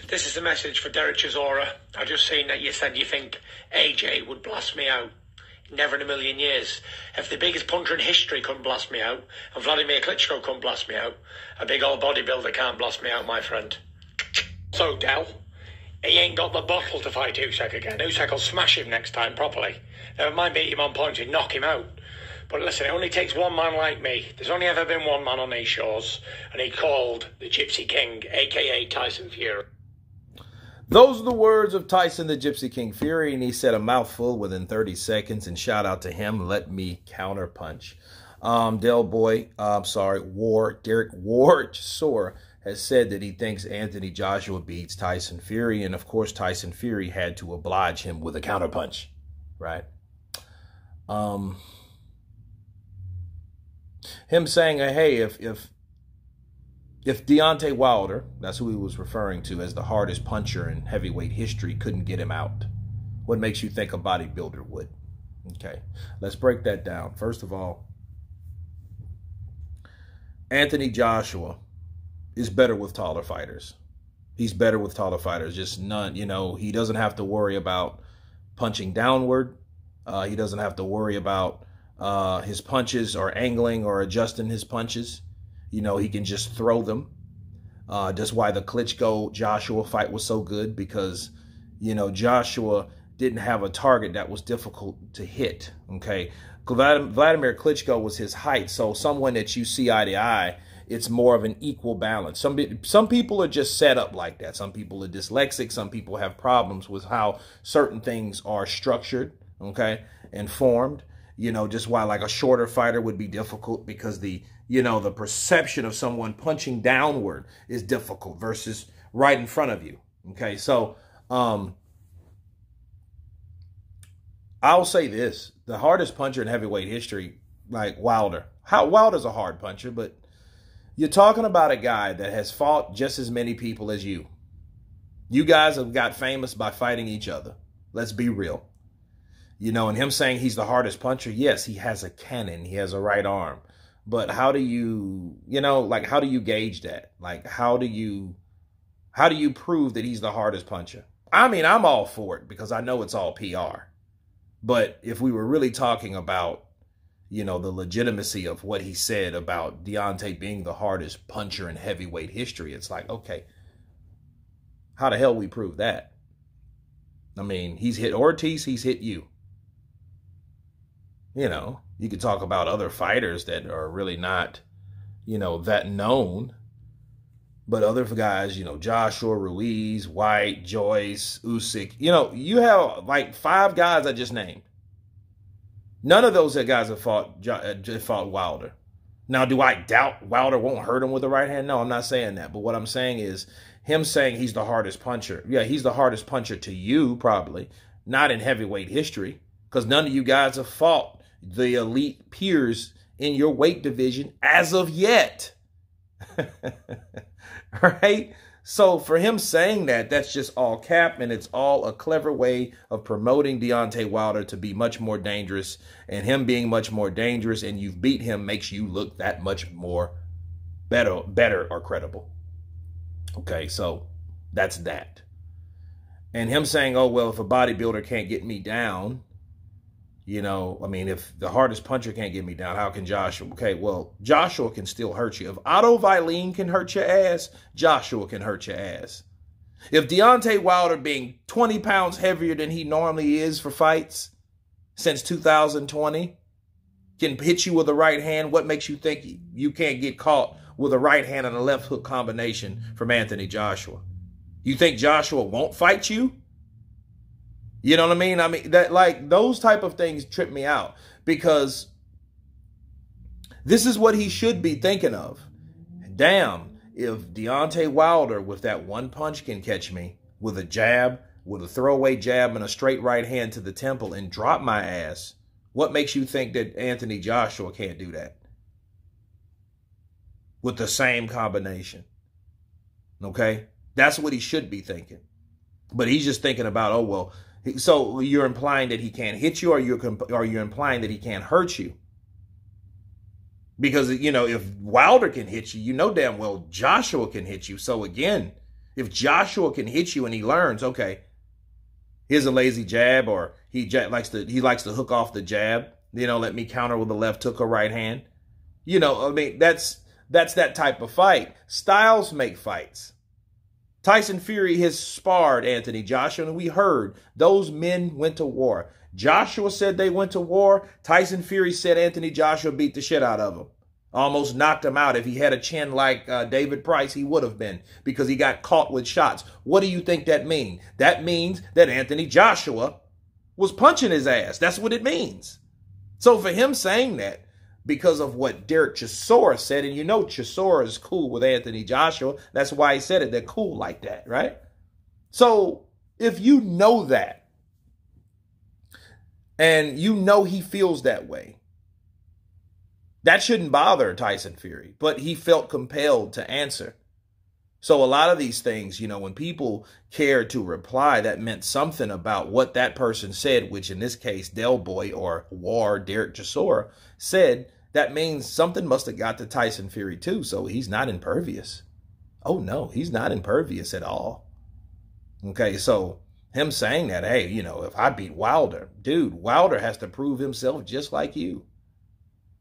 This is a message for Derek Chisora. I've just seen that you said you think AJ would blast me out. Never in a million years. If the biggest puncher in history couldn't blast me out, and Vladimir Klitschko couldn't blast me out, a big old bodybuilder can't blast me out, my friend. So, Del, he ain't got the bottle to fight Usyk again. Usyk will smash him next time properly. Never mind beat him on points and knock him out. But listen, it only takes one man like me. There's only ever been one man on these shores, and he called the Gypsy King, a.k.a. Tyson Fury. Those are the words of Tyson, the Gypsy King Fury, and he said a mouthful within 30 seconds, and shout out to him. Let me counterpunch. Derek Ward Chisora has said that he thinks Anthony Joshua beats Tyson Fury, and of course Tyson Fury had to oblige him with a counterpunch, right? Him saying, hey, if Deontay Wilder, that's who he was referring to as the hardest puncher in heavyweight history, couldn't get him out, what makes you think a bodybuilder would? Okay, let's break that down. First of all, Anthony Joshua is better with taller fighters. He's better with taller fighters, just none. You know, he doesn't have to worry about punching downward. He doesn't have to worry about his punches or angling or adjusting his punches. You know, he can just throw them. That's why the Klitschko-Joshua fight was so good, because, you know, Joshua didn't have a target that was difficult to hit, okay? Vladimir Klitschko was his height, so someone that you see eye to eye, it's more of an equal balance. Some people are just set up like that. Some people are dyslexic. Some people have problems with how certain things are structured, okay, and formed. You know, just why like a shorter fighter would be difficult because the perception of someone punching downward is difficult versus right in front of you. Okay, so I'll say this. The hardest puncher in heavyweight history, like Wilder. Wilder's a hard puncher, but you're talking about a guy that has fought just as many people as you. You guys have got famous by fighting each other. Let's be real. You know, and him saying he's the hardest puncher, yes, he has a cannon. He has a right arm. But how do you, how do you gauge that? Like, how do you prove that he's the hardest puncher? I mean, I'm all for it because I know it's all PR. But if we were really talking about, the legitimacy of what he said about Deontay being the hardest puncher in heavyweight history, it's like, okay, how the hell we prove that? I mean, he's hit Ortiz, he's hit you. You know, you could talk about other fighters that are really not, that known. But other guys, Joshua, Ruiz, White, Joyce, Usyk, you have like 5 guys I just named. None of those guys have fought Wilder. Now, do I doubt Wilder won't hurt him with the right hand? No, I'm not saying that. But what I'm saying is him saying he's the hardest puncher. Yeah, he's the hardest puncher to you, probably. Not in heavyweight history. Because none of you guys have fought the elite peers in your weight division as of yet. Right? So for him saying that, that's just all cap, and it's all a clever way of promoting Deontay Wilder to be much more dangerous, and him being much more dangerous and you've beat him makes you look that much more better or credible. Okay, so that's that. And him saying, oh, well, if a bodybuilder can't get me down, if the hardest puncher can't get me down, how can Joshua? Okay, well, Joshua can still hurt you. If Otto Vailene can hurt your ass, Joshua can hurt your ass. If Deontay Wilder, being 20 pounds heavier than he normally is for fights since 2020, can hit you with a right hand, what makes you think you can't get caught with a right hand and a left hook combination from Anthony Joshua? You think Joshua won't fight you? You know what I mean? I mean, those type of things trip me out, because this is what he should be thinking of. Damn, if Deontay Wilder with that one punch can catch me with a jab, with a throwaway jab and a straight right hand to the temple and drop my ass, what makes you think that Anthony Joshua can't do that with the same combination? Okay? That's what he should be thinking. But he's just thinking about, oh, well, so you're implying that he can't hit you, or you're implying that he can't hurt you? Because, if Wilder can hit you, damn well Joshua can hit you. So again, If Joshua can hit you and he learns, okay, here's a lazy jab, or he likes to hook off the jab, let me counter with a left hook or right hand. That's that type of fight. Styles make fights. Tyson Fury has sparred Anthony Joshua, and we heard those men went to war. Joshua said they went to war. Tyson Fury said Anthony Joshua beat the shit out of him. Almost knocked him out. If he had a chin like David Price, he would have been, because he got caught with shots. What do you think that means? That means that Anthony Joshua was punching his ass. That's what it means. So for him saying that, because of what Derek Chisora said, and Chisora is cool with Anthony Joshua. That's why he said it. They're cool like that, right? So if you know that, and he feels that way, that shouldn't bother Tyson Fury, but he felt compelled to answer. So a lot of these things, when people cared to reply, that meant something about what that person said, which in this case, Del Boy or War Derek Chisora said. That means something must have got to Tyson Fury too. So he's not impervious. Oh no, he's not impervious at all. Okay, so him saying that, hey, if I beat Wilder, dude, Wilder has to prove himself just like you.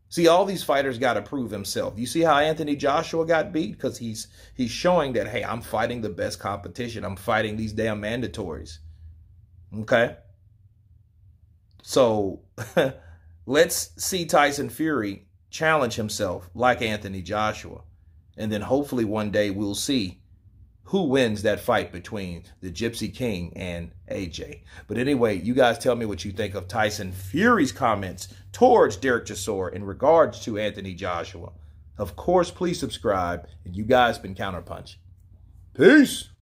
See, all these fighters got to prove himself. You see how Anthony Joshua got beat? Because he's showing that, hey, I'm fighting the best competition. I'm fighting these damn mandatories. Okay? So let's see Tyson Fury challenge himself like Anthony Joshua. And then hopefully one day we'll see who wins that fight between the Gypsy King and AJ. But anyway, you guys tell me what you think of Tyson Fury's comments towards Derek Chisora in regards to Anthony Joshua. Of course, please subscribe. And you guys been Counterpunched. Peace.